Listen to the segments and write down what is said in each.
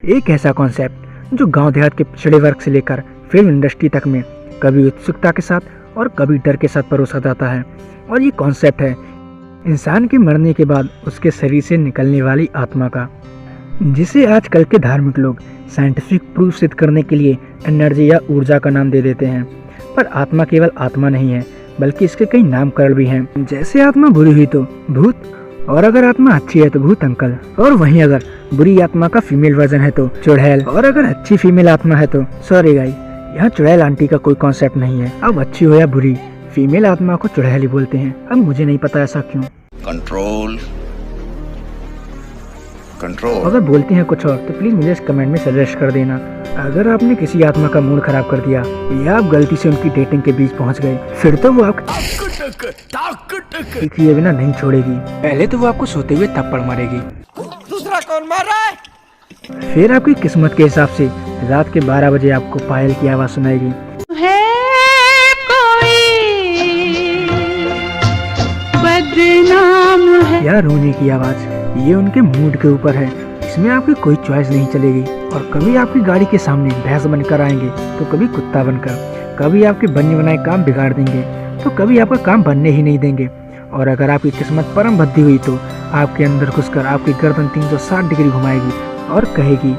एक ऐसा कॉन्सेप्ट जो गांव देहात के पिछड़े वर्ग से लेकर फिल्म इंडस्ट्री तक में कभी उत्सुकता के साथ और कभी डर के साथ परोसा जाता है। और ये कॉन्सेप्ट है इंसान के मरने के बाद उसके शरीर से निकलने वाली आत्मा का, जिसे आजकल के धार्मिक लोग साइंटिफिक प्रूफ सिद्ध करने के लिए एनर्जी या ऊर्जा का नाम दे देते हैं। पर आत्मा केवल आत्मा नहीं है, बल्कि इसके कई नामकरण भी हैं। जैसे आत्मा बुरी हुई तो भूत, और अगर आत्मा अच्छी है तो भूत अंकल, और वहीं अगर बुरी आत्मा का फीमेल वर्जन है तो चुड़ैल, और अगर अच्छी फीमेल आत्मा है तो सॉरी गाई, यहाँ चुड़ैल आंटी का कोई कॉन्सेप्ट नहीं है। अब अच्छी हो या बुरी, फीमेल आत्मा को चुड़ैल ही बोलते हैं। अब मुझे नहीं पता ऐसा क्यों। Control control. अगर बोलते हैं कुछ और तो प्लीज मुझे इस कमेंट में सजेस्ट कर देना। अगर आपने किसी आत्मा का मूड खराब कर दिया या आप गलती से उनकी डेटिंग के बीच पहुंच गए, फिर तो वो आपको किए बिना नहीं छोड़ेगी। पहले तो वो आपको सोते हुए थप्पड़ मारेगी, दूसरा कौन मार रहा है? फिर आपकी किस्मत के हिसाब से रात के 12 बजे आपको पायल की आवाज सुनाएगी या रोने की आवाज। ये उनके मूड के ऊपर है, इसमें आपकी कोई चॉइस नहीं चलेगी। और कभी आपकी गाड़ी के सामने भैंस बनकर आएंगे तो कभी कुत्ता बनकर, कभी आपके बने बनाए काम बिगाड़ देंगे तो कभी आपका काम बनने ही नहीं देंगे। और अगर आपकी किस्मत परम भद्दी हुई तो आपके अंदर घुसकर आपकी गर्दन 360 डिग्री घुमाएगी और कहेगी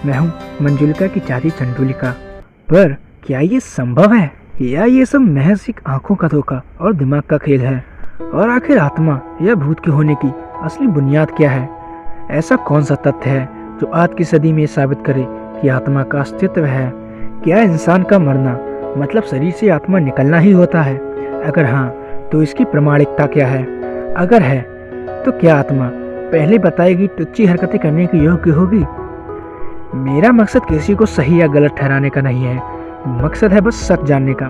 मैं हूँ मंजुलिका की चाची चंडुलिका। पर क्या ये संभव है या ये सब महज एक आंखों का धोखा और दिमाग का खेल है? और आखिर आत्मा या भूत के होने की असली बुनियाद क्या है? ऐसा कौन सा तथ्य है जो आज की सदी में साबित करे कि आत्मा का अस्तित्व है? क्या इंसान का मरना मतलब शरीर से आत्मा निकलना ही होता है? अगर हाँ तो इसकी प्रामाणिकता क्या है? अगर है तो क्या आत्मा पहले बताएगी तुच्छी हरकतें करने की योग्य होगी? मेरा मकसद किसी को सही या गलत ठहराने का नहीं है, मकसद है बस सच जानने का।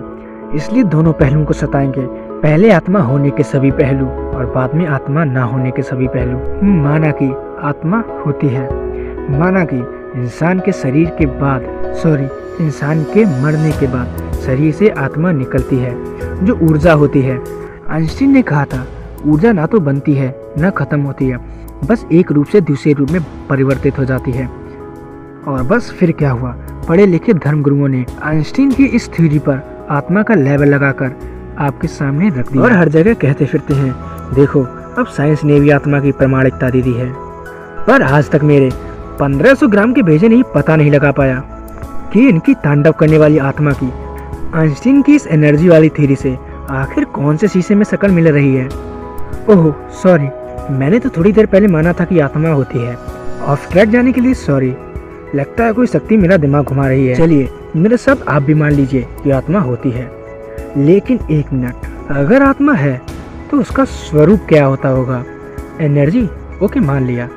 इसलिए दोनों पहलुओं को सताएंगे, पहले आत्मा होने के सभी पहलू और बाद में आत्मा ना होने के सभी पहलू। माना कि आत्मा होती है, माना कि इंसान के शरीर के बाद इंसान के मरने के बाद शरीर से आत्मा निकलती है जो ऊर्जा होती है। आइंस्टीन ने कहा था ऊर्जा ना तो बनती है ना खत्म होती है, बस एक रूप से दूसरे रूप में परिवर्तित हो जाती है। और बस फिर क्या हुआ, पढ़े लिखे धर्मगुरुओं ने आइंस्टीन की इस थ्योरी पर आत्मा का लेबल लगाकर आपके सामने रख दिया और हर जगह कहते फिरते हैं देखो अब साइंस ने भी आत्मा की प्रामाणिकता दे दी है। पर आज तक मेरे 1500 ग्राम के भेजे नहीं पता नहीं लगा पाया कि इनकी तांडव करने वाली आत्मा की आइंस्टीन की इस एनर्जी वाली थ्योरी से आखिर कौन से शीशे में शक्ल मिल रही है। ओह सॉरी, मैंने तो थोड़ी देर पहले माना था कि आत्मा होती है। ऑफ ट्रैक जाने के लिए सॉरी, लगता है कोई शक्ति मेरा दिमाग घुमा रही है। चलिए मेरे साथ आप भी मान लीजिए कि आत्मा होती है, लेकिन एक मिनट, अगर आत्मा है तो उसका स्वरूप क्या होता होगा? एनर्जी? ओके मान लिया,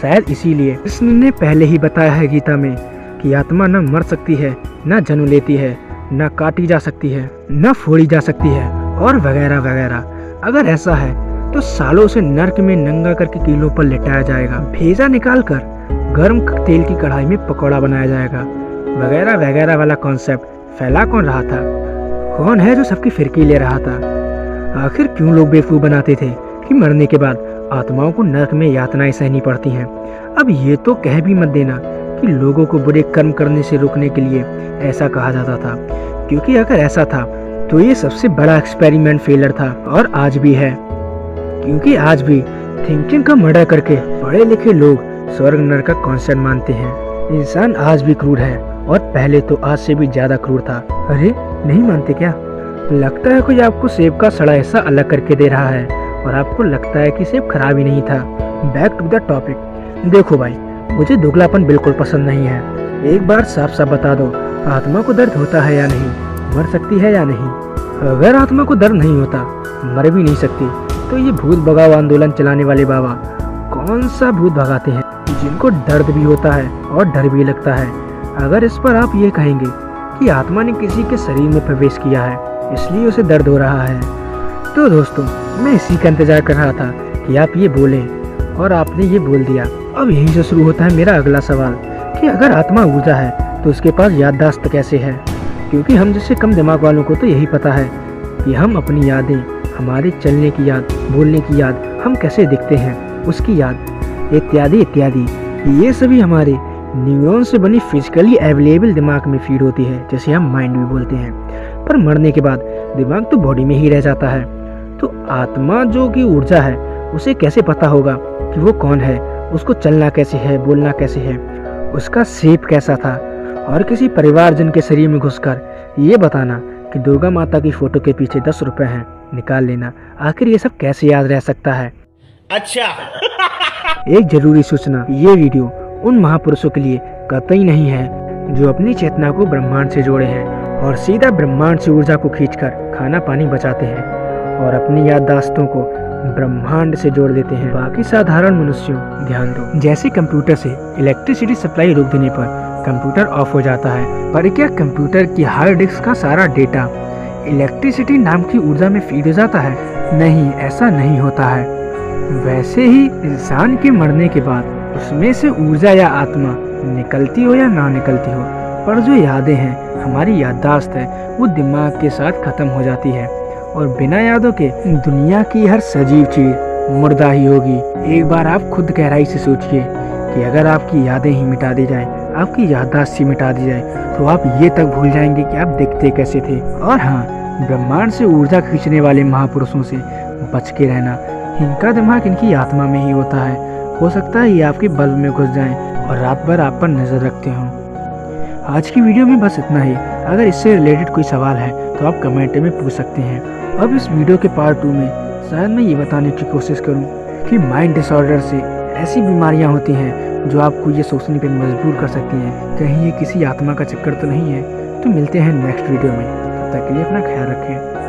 शायद इसीलिए कृष्ण ने पहले ही बताया है गीता में कि आत्मा न मर सकती है, न जन्म लेती है, न काटी जा सकती है, न फोड़ी जा सकती है और वगैरह वगैरह। अगर ऐसा है तो सालों से नर्क में नंगा करके कीलों पर लिटाया जाएगा, भेजा निकाल कर गर्म तेल की कढ़ाई में पकौड़ा बनाया जाएगा, वगैरह वगैरह वाला कॉन्सेप्ट फैला कौन रहा था? कौन है जो सबकी फिरकी ले रहा था? आखिर क्यों लोग बेवकूफ बनाते थे कि मरने के बाद आत्माओं को नरक में यातनाएं सहनी पड़ती हैं? अब ये तो कह भी मत देना कि लोगों को बुरे कर्म करने से रोकने के लिए ऐसा कहा जाता था, क्योंकि अगर ऐसा था तो ये सबसे बड़ा एक्सपेरिमेंट फेलर था और आज भी है, क्योंकि आज भी थिंकिंग का मर्डर करके पढ़े लिखे लोग स्वर्ग नरक का कॉन्सेप्ट मानते हैं। इंसान आज भी क्रूर है और पहले तो आज से भी ज्यादा क्रूर था। अरे नहीं मानते क्या? लगता है कोई आपको सेब का सड़ा हिस्सा अलग करके दे रहा है और आपको लगता है कि सेब खराब ही नहीं था। Back to the topic. देखो भाई, मुझे दुगलापन बिल्कुल पसंद नहीं है। एक बार साफ साफ बता दो, आत्मा को दर्द होता है या नहीं, मर सकती है या नहीं? अगर आत्मा को दर्द नहीं होता, मर भी नहीं सकती, तो ये भूत भगाओ आंदोलन चलाने वाले बाबा कौन सा भूत भगाते हैं जिनको दर्द भी होता है और डर भी लगता है? अगर इस पर आप ये कहेंगे कि आत्मा ने किसी के शरीर में प्रवेश किया है इसलिए उसे दर्द हो रहा है, तो दोस्तों मैं इसी का इंतजार कर रहा था कि आप ये बोलें और आपने ये बोल दिया। अब यहीं से शुरू होता है मेरा अगला सवाल कि अगर आत्मा ऊर्जा है तो उसके पास याददाश्त कैसे है? क्योंकि हम जैसे कम दिमाग वालों को तो यही पता है कि हम अपनी यादें, हमारे चलने की याद, बोलने की याद, हम कैसे दिखते हैं, उसकी याद इत्यादि इत्यादि। ये सभी हमारे न्यूरॉन से बनी फिजिकली अवेलेबल दिमाग में फीड होती है, जिसे हम माइंड भी बोलते हैं। पर मरने के बाद दिमाग तो बॉडी में ही रह जाता है। तो आत्मा जो कि ऊर्जा है, उसे कैसे पता होगा कि वो कौन है, उसको चलना कैसे है, बोलना कैसे है, उसका शेप कैसा था, और किसी परिवारजन के शरीर में घुसकर ये बताना कि दुर्गा माता की फोटो के पीछे 10 रुपए हैं, निकाल लेना। आखिर ये सब कैसे याद रह सकता है? अच्छा। एक जरूरी सूचना, ये वीडियो उन महापुरुषों के लिए कतई नहीं है जो अपनी चेतना को ब्रह्मांड से जोड़े हैं और सीधा ब्रह्मांड से ऊर्जा को खींचकर खाना पानी बचाते हैं और अपनी याददाश्तों को ब्रह्मांड से जोड़ देते हैं। बाकी साधारण मनुष्यों ध्यान दो, जैसे कंप्यूटर से इलेक्ट्रिसिटी सप्लाई रोक देने पर कंप्यूटर ऑफ हो जाता है, पर क्या कंप्यूटर की हार्ड डिस्क का सारा डेटा इलेक्ट्रिसिटी नाम की ऊर्जा में फीड हो जाता है? नहीं, ऐसा नहीं होता है। वैसे ही इंसान के मरने के बाद उसमें से ऊर्जा या आत्मा निकलती हो या ना निकलती हो, पर जो यादें हैं, हमारी याददाश्त है, वो दिमाग के साथ खत्म हो जाती है और बिना यादों के दुनिया की हर सजीव चीज मुर्दा ही होगी। एक बार आप खुद गहराई से सोचिए कि अगर आपकी यादें ही मिटा दी जाए, आपकी याददाश्त ही मिटा दी जाए, तो आप ये तक भूल जाएंगे कि आप दिखते कैसे थे। और हाँ, ब्रह्मांड से ऊर्जा खींचने वाले महापुरुषों से बच के रहना। इनका दिमाग इनकी आत्मा में ही होता है। हो सकता है ये आपके बल्ब में घुस जाएं और रात भर आप पर नजर रखते हों। आज की वीडियो में बस इतना ही। अगर इससे रिलेटेड कोई सवाल है तो आप कमेंट में पूछ सकते हैं। अब इस वीडियो के पार्ट 2 में शायद मैं ये बताने की कोशिश करूं कि माइंड डिसऑर्डर से ऐसी बीमारियां होती हैं जो आपको ये सोचने पर मजबूर कर सकती हैं कहीं ये किसी आत्मा का चक्कर तो नहीं है। तो मिलते हैं नेक्स्ट वीडियो में, तब तक के लिए अपना ख्याल रखें।